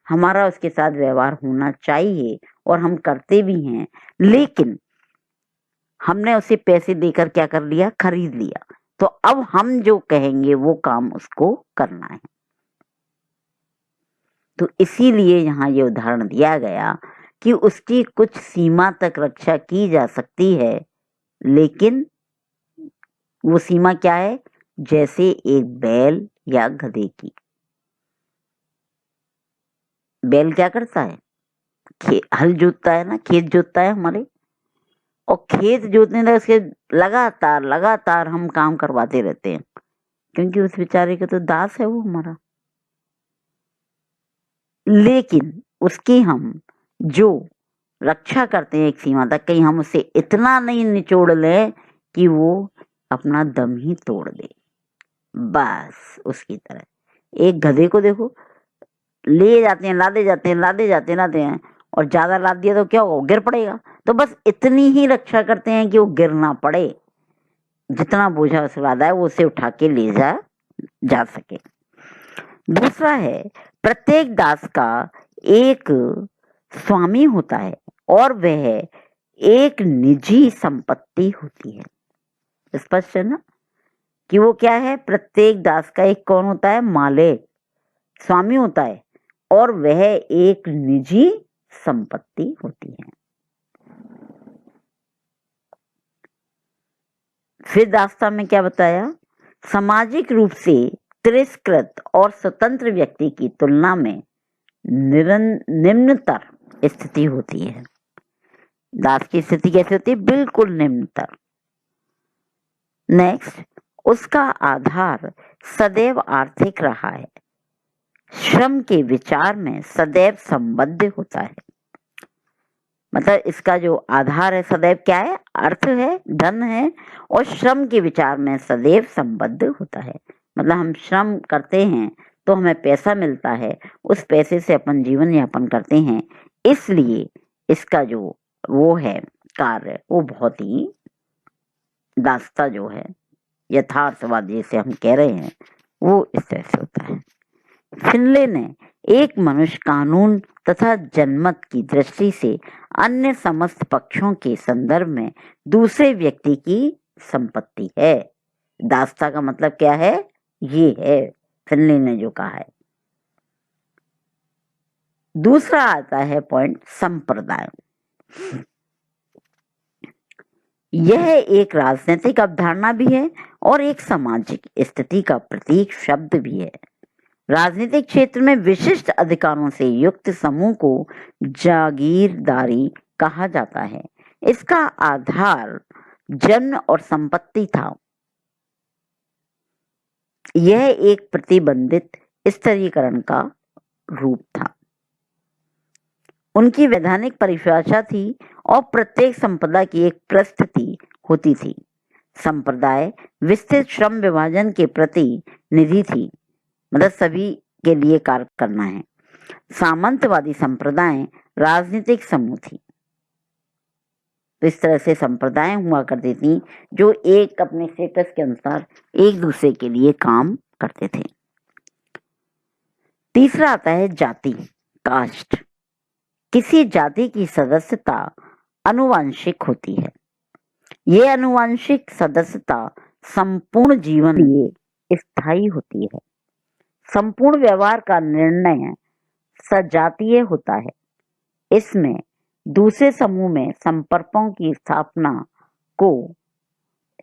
हमारा उसके साथ व्यवहार होना चाहिए और हम करते भी हैं, लेकिन हमने उसे पैसे देकर क्या कर लिया, खरीद लिया। तो अब हम जो कहेंगे वो काम उसको करना है। तो इसीलिए यहाँ ये उदाहरण दिया गया कि उसकी कुछ सीमा तक रक्षा की जा सकती है, लेकिन वो सीमा क्या है, जैसे एक बैल या गधे की। बैल क्या करता है, हल जोतता है ना, खेत जोतता है हमारे, और खेत जोतने लगे उसके लगातार लगातार हम काम करवाते रहते हैं, क्योंकि उस बेचारे के तो दास है वो हमारा। लेकिन उसकी हम जो रक्षा करते हैं एक सीमा तक, कहीं हम उसे इतना नहीं निचोड़ लें कि वो अपना दम ही तोड़ दे। बस उसकी तरह एक गधे को देखो, ले जाते हैं, लादे जाते हैं, लादे जाते हैं, लादे हैं, और ज्यादा लाद दिया तो क्या होगा, गिर पड़ेगा। तो बस इतनी ही रक्षा करते हैं कि वो गिर ना पड़े, जितना बोझा उसे लादा है वो उसे उठा के ले जा सके। दूसरा है, प्रत्येक दास का एक स्वामी होता है और वह एक निजी संपत्ति होती है। स्पष्ट है ना कि वो क्या है, प्रत्येक दास का एक कौन होता है, मालिक, स्वामी होता है, और वह एक निजी संपत्ति होती है। फिर दास्ता में क्या बताया, सामाजिक रूप से तिरस्कृत और स्वतंत्र व्यक्ति की तुलना में निम्नतर स्थिति होती है। दास की स्थिति कैसे होती है, बिल्कुल निम्नतर। नेक्स्ट, उसका आधार सदैव आर्थिक रहा है, श्रम के विचार में सदैव संबद्ध होता है। मतलब इसका जो आधार है सदैव क्या है, अर्थ है, धन है, और श्रम के विचार में सदैव संबद्ध होता है। मतलब हम श्रम करते हैं तो हमें पैसा मिलता है, उस पैसे से अपन जीवन यापन करते हैं, इसलिए इसका जो वो है कार्य वो बहुत ही दास्ता जो है, यथार्थवाद जिसे हम कह रहे हैं, वो इस तरह से होता है। फिनले ने एक मनुष्य कानून तथा जनमत की दृष्टि से अन्य समस्त पक्षों के संदर्भ में दूसरे व्यक्ति की संपत्ति है। दास्ता का मतलब क्या है, ये है फिनले ने जो कहा है। दूसरा आता है पॉइंट, संप्रदाय। यह एक राजनीतिक अवधारणा भी है और एक सामाजिक स्थिति का प्रतीक शब्द भी है। राजनीतिक क्षेत्र में विशिष्ट अधिकारों से युक्त समूह को जागीरदारी कहा जाता है। इसका आधार जन्म और संपत्ति था। यह एक प्रतिबंधित स्तरीकरण का रूप था। उनकी वैधानिक परिभाषा थी और प्रत्येक संपदा की एक परिस्थिति होती थी। संप्रदाय विस्तृत श्रम विभाजन के प्रतिनिधि थी, मतलब सभी के लिए कार्य करना है। सामंतवादी संप्रदाय राजनीतिक समूह थी। तो इस तरह से संप्रदाय हुआ करती थी जो एक अपने स्टेटस के अनुसार एक दूसरे के लिए काम करते थे। तीसरा आता है जाति, कास्ट। किसी जाति की सदस्यता आनुवंशिक होती है। यह आनुवंशिक सदस्यता संपूर्ण जीवन लिए स्थायी होती है। संपूर्ण व्यवहार का निर्णय सजातीय होता है। इसमें दूसरे समूह में संपर्कों की स्थापना को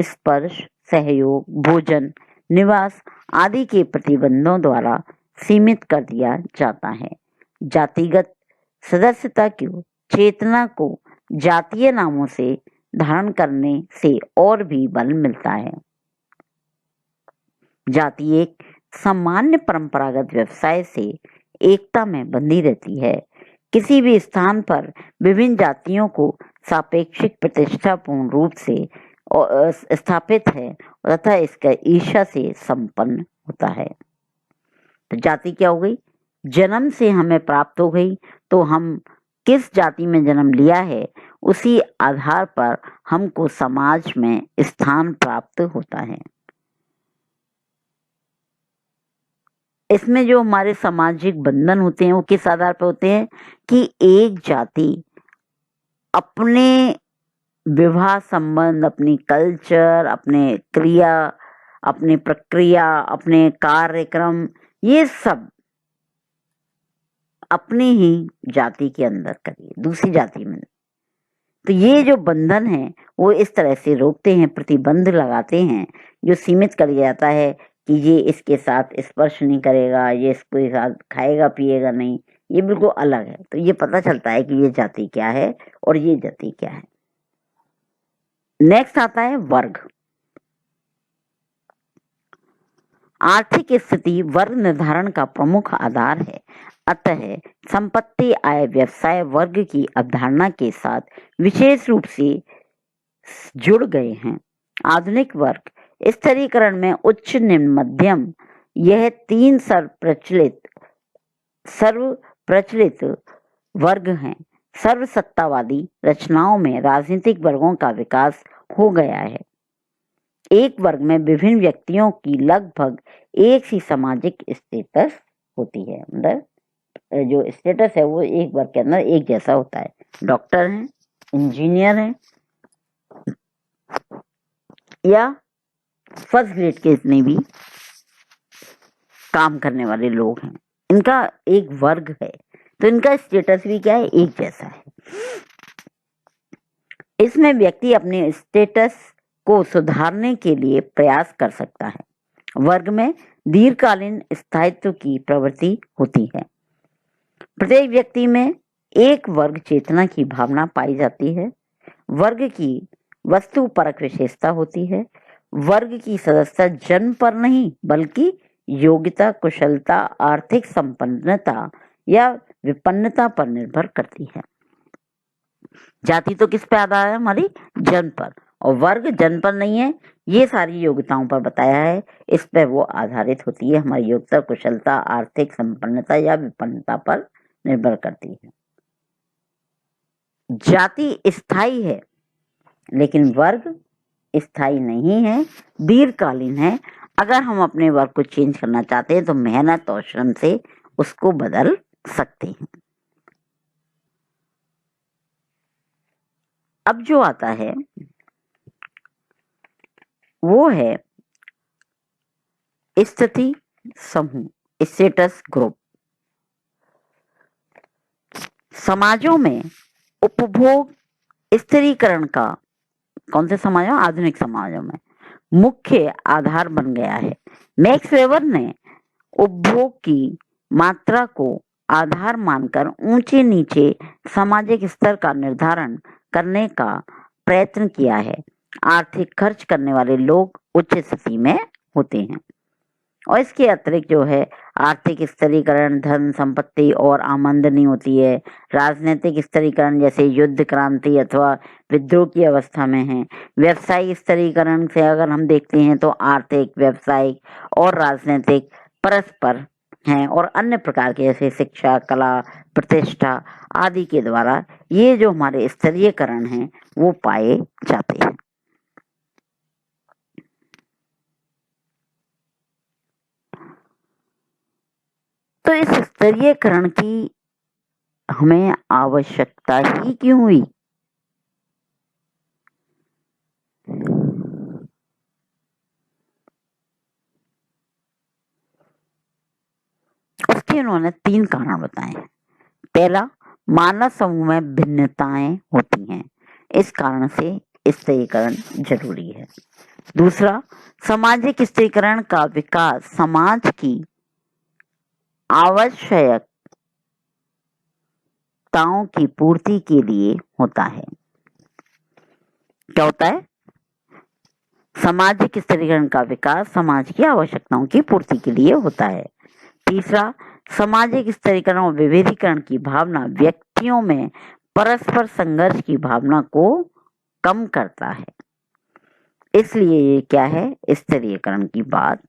स्पर्श, सहयोग, भोजन, निवास आदि के प्रतिबंधों द्वारा सीमित कर दिया जाता है। जातिगत सदस्यता की चेतना को जातीय नामों से धारण करने से और भी बल मिलता है। जाति एक सामान्य परंपरागत व्यवसाय से एकता में बंधी रहती है। किसी भी स्थान पर विभिन्न जातियों को सापेक्षिक प्रतिष्ठापूर्ण रूप से स्थापित है तथा इसका ईर्ष्या से संपन्न होता है। तो जाति क्या हो गई, जन्म से हमें प्राप्त हो गई, तो हम किस जाति में जन्म लिया है उसी आधार पर हमको समाज में स्थान प्राप्त होता है। इसमें जो हमारे सामाजिक बंधन होते हैं वो किस आधार पर होते हैं कि एक जाति अपने विवाह संबंध, अपनी कल्चर, अपने क्रिया, अपने प्रक्रिया, अपने कार्यक्रम, ये सब अपनी ही जाति के अंदर करिए, दूसरी जाति में। तो ये जो बंधन है वो इस तरह से रोकते हैं, प्रतिबंध लगाते हैं, जो सीमित कर दिया जाता है कि ये इसके साथ स्पर्श नहीं करेगा, ये इसके साथ खाएगा पिएगा नहीं, ये बिल्कुल अलग है। तो ये पता चलता है कि ये जाति क्या है और ये जाति क्या है। नेक्स्ट आता है वर्ग। आर्थिक स्थिति वर्ग निर्धारण का प्रमुख आधार है। अतः संपत्ति, आय, व्यवसाय वर्ग की अवधारणा के साथ विशेष रूप से जुड़ गए हैं। आधुनिक वर्ग स्तरीकरण में उच्च, निम्न, मध्यम, यह तीन सर्वप्रचलित वर्ग हैं। सर्वसत्तावादी रचनाओं में राजनीतिक वर्गों का विकास हो गया है। एक वर्ग में विभिन्न व्यक्तियों की लगभग एक सी सामाजिक स्टेटस होती है। मतलब जो स्टेटस है वो एक वर्ग के अंदर एक जैसा होता है। डॉक्टर हैं, इंजीनियर हैं, या फर्स्ट ग्रेड के जितने भी काम करने वाले लोग हैं, इनका एक वर्ग है, तो इनका स्टेटस भी क्या है, एक जैसा है। इसमें व्यक्ति अपने स्टेटस को सुधारने के लिए प्रयास कर सकता है। वर्ग में दीर्घकालीन स्थायित्व की प्रवृत्ति होती है। प्रत्येक व्यक्ति में एक वर्ग चेतना की भावना पाई जाती है। वर्ग की वस्तुपरक विशेषता होती है। वर्ग की सदस्यता जन्म पर नहीं बल्कि योग्यता, कुशलता, आर्थिक संपन्नता या विपन्नता पर निर्भर करती है। जाति तो किस पे आधार है, हमारी जन्म पर, और वर्ग जन्म पर नहीं है, ये सारी योग्यताओं पर बताया है, इस पे वो आधारित होती है। हमारी योग्यता, कुशलता, आर्थिक संपन्नता या विपन्नता पर निर्भर करती है। जाति स्थायी है लेकिन वर्ग स्थायी नहीं है, दीर्घकालीन है। अगर हम अपने वर्ग को चेंज करना चाहते हैं तो मेहनत और श्रम से उसको बदल सकते हैं। अब जो आता है वो है स्थिति समूह, स्टेटस ग्रुप। समाजों में उपभोग स्थिरीकरण का, कौन से समाजों, आधुनिक समाजों में मुख्य आधार बन गया है। मैक्स वेबर ने उपभोग की मात्रा को आधार मानकर ऊंचे नीचे सामाजिक स्तर का निर्धारण करने का प्रयत्न किया है। आर्थिक खर्च करने वाले लोग उच्च स्थिति में होते हैं, और इसके अतिरिक्त जो है आर्थिक स्तरीकरण, धन संपत्ति और आमदनी होती है। राजनीतिक स्तरीकरण जैसे युद्ध, क्रांति अथवा विद्रोह की अवस्था में है। व्यवसायिक स्तरीकरण से अगर हम देखते हैं तो आर्थिक, व्यावसायिक और राजनीतिक परस्पर हैं, और अन्य प्रकार के जैसे शिक्षा, कला, प्रतिष्ठा आदि के द्वारा ये जो हमारे स्तरीयकरण हैं वो पाए जाते हैं। तो इस स्तरीयकरण की हमें आवश्यकता ही क्यों हुई? उसके उन्होंने 3 कारण बताए हैं। पहला, मानव समूह में भिन्नताएं होती हैं, इस कारण से स्तरीकरण जरूरी है। दूसरा, सामाजिक स्तरीकरण का विकास समाज की आवश्यकताओं की पूर्ति के लिए होता है। क्या होता है? सामाजिक स्तरीकरण का विकास समाज की आवश्यकताओं की पूर्ति के लिए होता है। तीसरा, सामाजिक स्तरीकरण और विभेदीकरण की भावना व्यक्तियों में परस्पर संघर्ष की भावना को कम करता है, इसलिए ये क्या है, स्तरीकरण की बात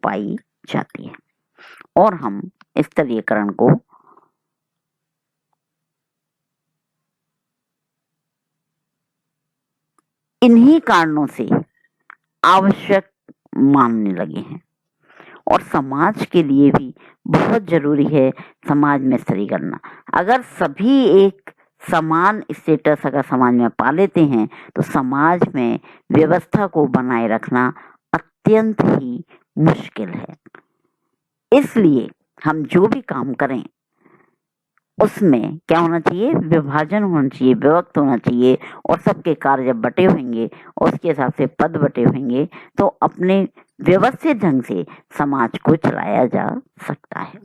पाई जाती है। और हम स्तरीकरण को इन्हीं कारणों से आवश्यक मानने लगे हैं। और समाज के लिए भी बहुत जरूरी है समाज में स्त्री करना। अगर सभी एक समान स्टेटस अगर समाज में पा लेते हैं तो समाज में व्यवस्था को बनाए रखना अत्यंत ही मुश्किल है। इसलिए हम जो भी काम करें उसमें क्या होना चाहिए, विभाजन होना चाहिए, विभक्त होना चाहिए, और सबके कार्य जब बटे होंगे और उसके हिसाब से पद बटे होंगे तो अपने व्यवस्थित ढंग से समाज को चलाया जा सकता है।